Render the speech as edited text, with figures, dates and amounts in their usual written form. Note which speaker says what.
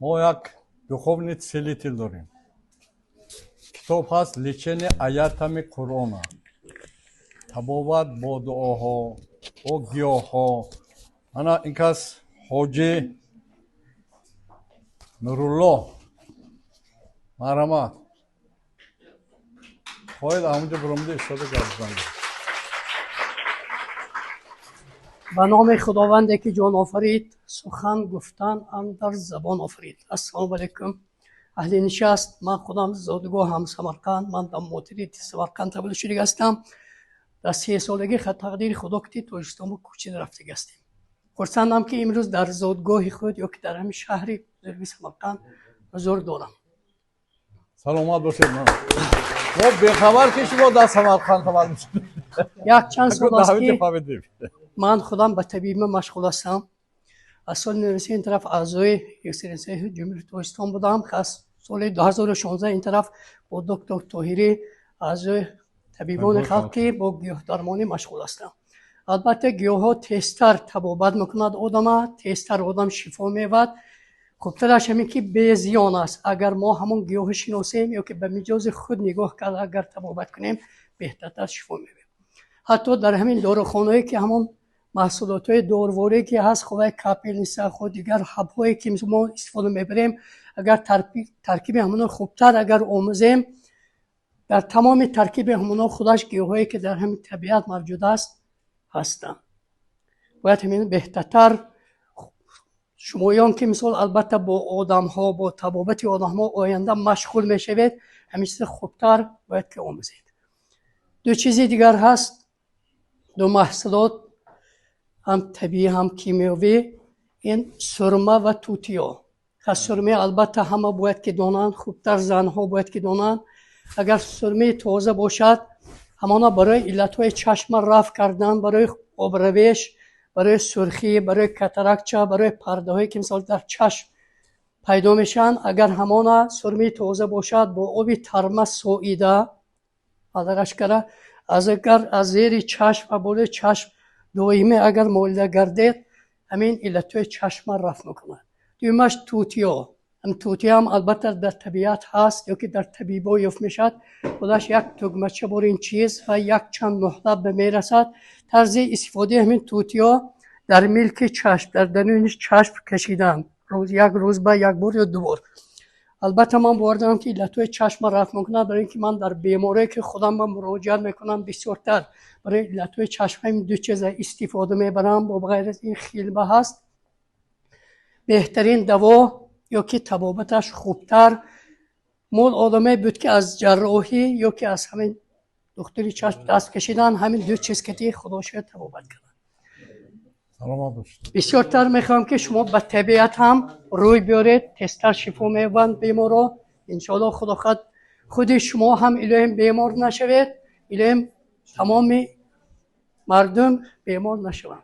Speaker 1: ما یک духовный целитель داریم. کتاب هست لچن آیاتم قرآن. تبابت با دعاها با گیاها. انا این کس حاجی نورالله مرحمت خواهید همونجا برامده استاده گردن.
Speaker 2: به نام خداوندی که جان آفرید، سخن گفتن هم در زبان آفرید. السلام علیکم اهل نشست. من خودم زادگاه هم سمرقند، من در موتریت سمرقند تولد شده هستم. در 3 سالگی تقدیر خدا که توجستان با کوچه رفته هستیم. خرسندم که امروز در زادگاه خود یا که در همین شهر بزرگ سمرقند حضور دارم.
Speaker 1: سلامت باشید. ما بخبر که شما در سمرقند خبر میشید.
Speaker 2: یک چند سال است که من خودم به طبیب مشغول هستم. از سال 1993 این طرف اعضای اکسلنسی جمهوری توجستان بودم که از سال 2016 این طرف با دکتر طاهری اعضای طبیبان خلقی با گیاه درمانی مشغول هستم. البته گیاه ها تیزتر طبابت میکند آدم، تیزتر آدم شفا میبرد. خوبترش همین که بی زیان است. اگر ما همون گیاه شناسیم یا که به مجاز خود نگاه کرد اگر طبابت کنیم بهترتر شفا میبرد. حتی در همین داروخانه‌ای که همون محصولات های داروواری که هست خواه کپیل نیست خود دیگر حب‌هایی که ما استفاده میبریم اگر ترکیب همونا خوبتر اگر آموزیم در تمام ترکیب همونا خودش گیاهایی که در همین طبیعت موجود است هستند. باید همین بهترتر شمایان که مثال البته با آدم ها با طبابت آدم ها آینده مشغول میشوید همیشه خوبتر باید که آموزید. دو چیزی دیگر هست، دو محصولات هم طبیعی هم کیمیاوی، این سرمه و توتیا. سرمه البته همه باید که دانند، خوبتر زنها باید که دانند. اگر سرمه تازه باشد همانا برای علتهای چشم رفع کردن، برای آبرویش، برای سرخی، برای کاتاراکت، برای پرده هایی که مثال در چشم پیدا میشن، اگر همانا سرمه تازه باشد با آب ترمه سوئیده ادرش کرده اگر از زیر چشم و بالای چشم دائمی اگر مولده گردید همین علتهای چشم رفع میکنه. دومش توتیا. هم توتیا هم البته در طبیعت هست یا که در طبیبا یافت میشد. خودش یک تگمچه بر این چیز و یک چند نقطه به میرسد. طرز استفاده همین توتیا در میلک چشم در درونش چشم کشیدن یک روز به یک بار یا 2 بار. البته من باور دارم که علتهای چشم رفع میکنه، برای اینکه من در بیماری که خودم با مراجعه میکنم بسیارتر برای علتهای چشم همین 2 چیز استفاده میبرم. با غیر از این خیلبه هست بهترین دوا یا که طبابتش خوبتر مول آدمه بود که از جراحی یا که از همین دکتری چشم دست کشیدن همین 2 چیز که خدا شاید طبابت کردن. بسیارتر میخوام که شما به طبیعت هم روی بیارید، تستر شفا میبند بیمارا. انشاءالله خدا خود شما هم الهیم بیمار نشوید، الهیم تمام مردم بیمار نشوند.